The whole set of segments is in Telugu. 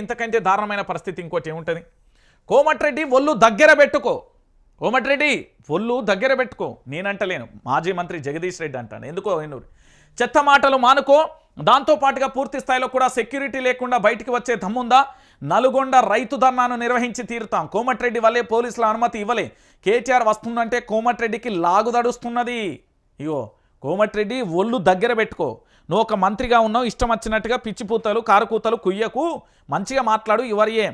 ఇంతకంటే దారుణమైన పరిస్థితి ఇంకోటి ఏముంటుంది? కోమటిరెడ్డి ఒళ్ళు దగ్గర పెట్టుకో, కోమటిరెడ్డి ఒళ్ళు దగ్గర పెట్టుకో. నేనంటలేను, మాజీ మంత్రి జగదీష్ రెడ్డి అంటాను. ఎందుకో ఎన్నూరు చెత్త మాటలు మానుకో. దాంతోపాటుగా పూర్తి స్థాయిలో కూడా సెక్యూరిటీ లేకుండా బయటికి వచ్చే దమ్ముందా? నల్గొండ రైతు ధర్నాను నిర్వహించి తీరుతాం. కోమటిరెడ్డి వల్లే పోలీసుల అనుమతి ఇవ్వలే. కేటీఆర్ వస్తుందంటే కోమటిరెడ్డికి లాగుదడుస్తున్నది. ఇగో కోమటిరెడ్డి ఒళ్ళు దగ్గర పెట్టుకో. నువ్వు ఒక మంత్రిగా ఉన్నావు, ఇష్టం వచ్చినట్టుగా పిచ్చిపూతలు కారుకూతలు కుయ్యకు, మంచిగా మాట్లాడు. ఎవరియే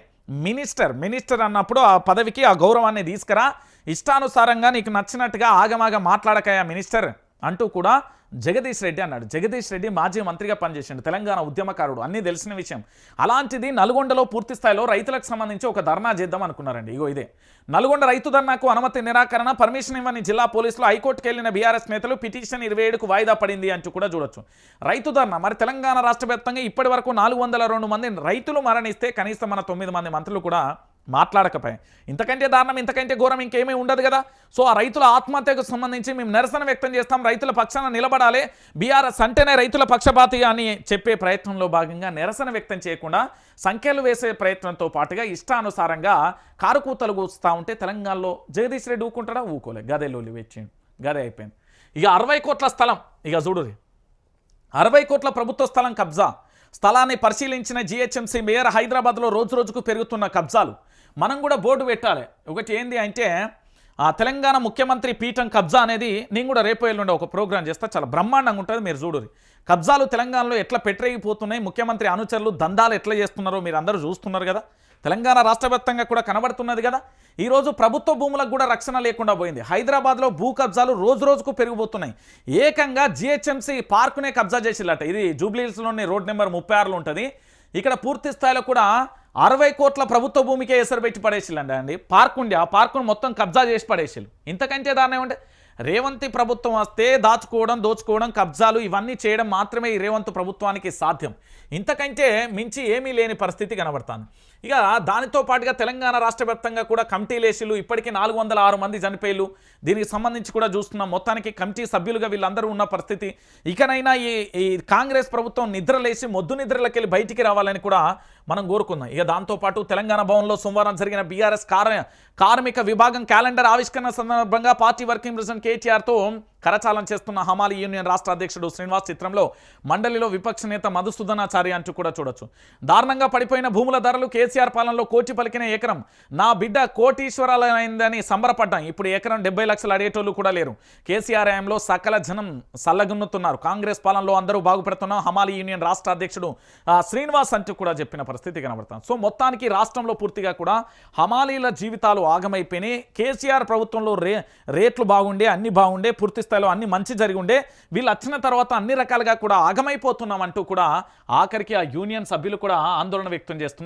మినిస్టర్ అన్నప్పుడు ఆ పదవికి ఆ గౌరవాన్ని తీసుకురా. ఇష్టానుసారంగా నీకు నచ్చినట్టుగా ఆగమాగ మాట్లాడకాయా మినిస్టర్ అంటూ కూడా జగదీష్ రెడ్డి అన్నాడు. జగదీష్ రెడ్డి మాజీ మంత్రిగా పనిచేసిండు, తెలంగాణ ఉద్యమకారుడు, అన్నీ తెలిసిన విషయం. అలాంటిది నల్గొండలో పూర్తి స్థాయిలో రైతులకు సంబంధించి ఒక ధర్నా చేద్దాం అనుకున్నారండి. ఇగో ఇదే నల్గొండ రైతు ధర్నాకు అనుమతి నిరాకరణ, పర్మిషన్ ఇవ్వని జిల్లా పోలీసులు, హైకోర్టుకు వెళ్లిన బీఆర్ఎస్ నేతలు, పిటిషన్ 27కు వాయిదా పడింది అంటూ కూడా చూడొచ్చు. రైతు ధర్నా మరి తెలంగాణ రాష్ట్ర వ్యాప్తంగా ఇప్పటి వరకు 402 మంది రైతులు మరణిస్తే కనీసం మన 9 మంది మంత్రులు కూడా మాట్లాడకపోయాయి. ఇంతకంటే దారుణం, ఇంతకంటే ఘోరం ఇంకేమీ ఉండదు కదా. సో ఆ రైతుల ఆత్మహత్యకు సంబంధించి మేము నిరసన వ్యక్తం చేస్తాం, రైతుల పక్షాన నిలబడాలి, బీఆర్ఎస్ అంటేనే రైతుల పక్షపాతి అని చెప్పే ప్రయత్నంలో భాగంగా నిరసన వ్యక్తం చేయకుండా సంఖ్యలు వేసే ప్రయత్నంతో పాటుగా ఇష్టానుసారంగా కారుకూతలు కూస్తూ ఉంటే తెలంగాణలో జగదీష్ రెడ్డి ఊకుంటాడా? ఊకోలే. గదే లోలి వచ్చిండు, గదే అయిపోయింది. ఇక 60 కోట్ల స్థలం, ఇక చూడురి 60 కోట్ల ప్రభుత్వ స్థలం కబ్జా. స్థలాన్ని పరిశీలించిన జీహెచ్ఎంసీ మేయర్ హైదరాబాద్లో రోజు రోజుకు పెరుగుతున్న కబ్జాలు. మనం కూడా బోర్డు పెట్టాలి. ఒకటి ఏంది అంటే తెలంగాణ ముఖ్యమంత్రి పీఠం కబ్జా అనేది నేను కూడా రేపు ఎల్లుండే ఒక ప్రోగ్రాం చేస్తా, చాలా బ్రహ్మాండంగా ఉంటుంది, మీరు చూడురి. కబ్జాలు తెలంగాణలో ఎట్లా పెట్టరేగిపోతున్నాయి, ముఖ్యమంత్రి అనుచరులు దందాలు ఎట్లా చేస్తున్నారో మీరు అందరూ చూస్తున్నారు కదా. తెలంగాణ రాష్ట్ర వ్యాప్తంగా కూడా కనబడుతున్నది కదా. ఈరోజు ప్రభుత్వ భూములకు కూడా రక్షణ లేకుండా పోయింది. హైదరాబాద్లో భూ కబ్జాలు రోజు రోజుకు పెరిగిపోతున్నాయి. ఏకంగా జీహెచ్ఎంసీ పార్కునే కబ్జా చేసిల్లట. ఇది జూబ్లీహిల్స్లోని రోడ్ నెంబర్ 36లో ఉంటుంది. ఇక్కడ పూర్తి స్థాయిలో కూడా 60 కోట్ల ప్రభుత్వ భూమికే ఎసరు పెట్టి పడేసిల్లండి అండి. పార్క్ ఉండి ఆ పార్కును మొత్తం కబ్జా చేసి పడేసిల్లు. ఇంతకంటే దాన్ని ఏమంటే రేవంత్ ప్రభుత్వం వస్తే దోచుకోవడం కబ్జాలు ఇవన్నీ చేయడం మాత్రమే ఈ రేవంత్ ప్రభుత్వానికి సాధ్యం. ఇంతకంటే మించి ఏమీ లేని పరిస్థితి కనబడుతుంది. ఇక దానితో పాటుగా తెలంగాణ రాష్ట్ర వ్యాప్తంగా కూడా కమిటీలేసిలు, ఇప్పటికీ 406 మంది చనిపోయారు. దీనికి సంబంధించి కూడా చూస్తున్నాం. మొత్తానికి కమిటీ సభ్యులుగా వీళ్ళందరూ ఉన్న పరిస్థితి. ఇకనైనా ఈ కాంగ్రెస్ ప్రభుత్వం నిద్రలేసి మొద్దు నిద్రలకెళ్ళి బయటికి రావాలని కూడా మనం కోరుకుందాం. ఇక దాంతోపాటు తెలంగాణ భవన్లో సోమవారం జరిగిన బీఆర్ఎస్ కార్మిక విభాగం క్యాలెండర్ ఆవిష్కరణ సందర్భంగా పార్టీ వర్కింగ్ ప్రెసిడెంట్ కేటీఆర్తో కరచాలం చేస్తున్న హమాలి యూనియన్ రాష్ట్ర అధ్యక్షుడు శ్రీనివాస్ చిత్రంలో మండలిలో విపక్ష నేత మధుసూదనాచారి అంటూ కూడా చూడొచ్చు. దారుణంగా పడిపోయిన భూముల ధరలు, కేసీఆర్ పాలనలో కోటి పలికిన ఎకరం, నా బిడ్డ కోటీశ్వరాలైందని సంబరపడ్డాం. ఇప్పుడు ఎకరం 70 లక్షలు అడిగేటోళ్ళు కూడా లేరు. కేసీఆర్ హయాంలో సకల జనం సల్లగున్నుతున్నారు, కాంగ్రెస్ పాలనలో అందరూ బాగుపడుతున్నాం, హమాలి యూనియన్ రాష్ట్ర అధ్యక్షుడు శ్రీనివాస్ అంటూ కూడా చెప్పిన పరిస్థితి కనబడుతుంది. సో మొత్తానికి రాష్ట్రంలో పూర్తిగా కూడా హమాలీల జీవితాలు ఆగమైపోయినాయి. కేసీఆర్ ప్రభుత్వంలో రేట్లు బాగుండే, అన్ని బాగుండే, పూర్తి స్థాయిలో అన్ని మంచి జరిగి ఉండే, వీళ్ళు వచ్చిన తర్వాత అన్ని రకాలుగా కూడా ఆగమైపోతున్నాం అంటూ కూడా ఆఖరికి ఆ యూనియన్ సభ్యులు కూడా ఆందోళన వ్యక్తం చేస్తున్నారు.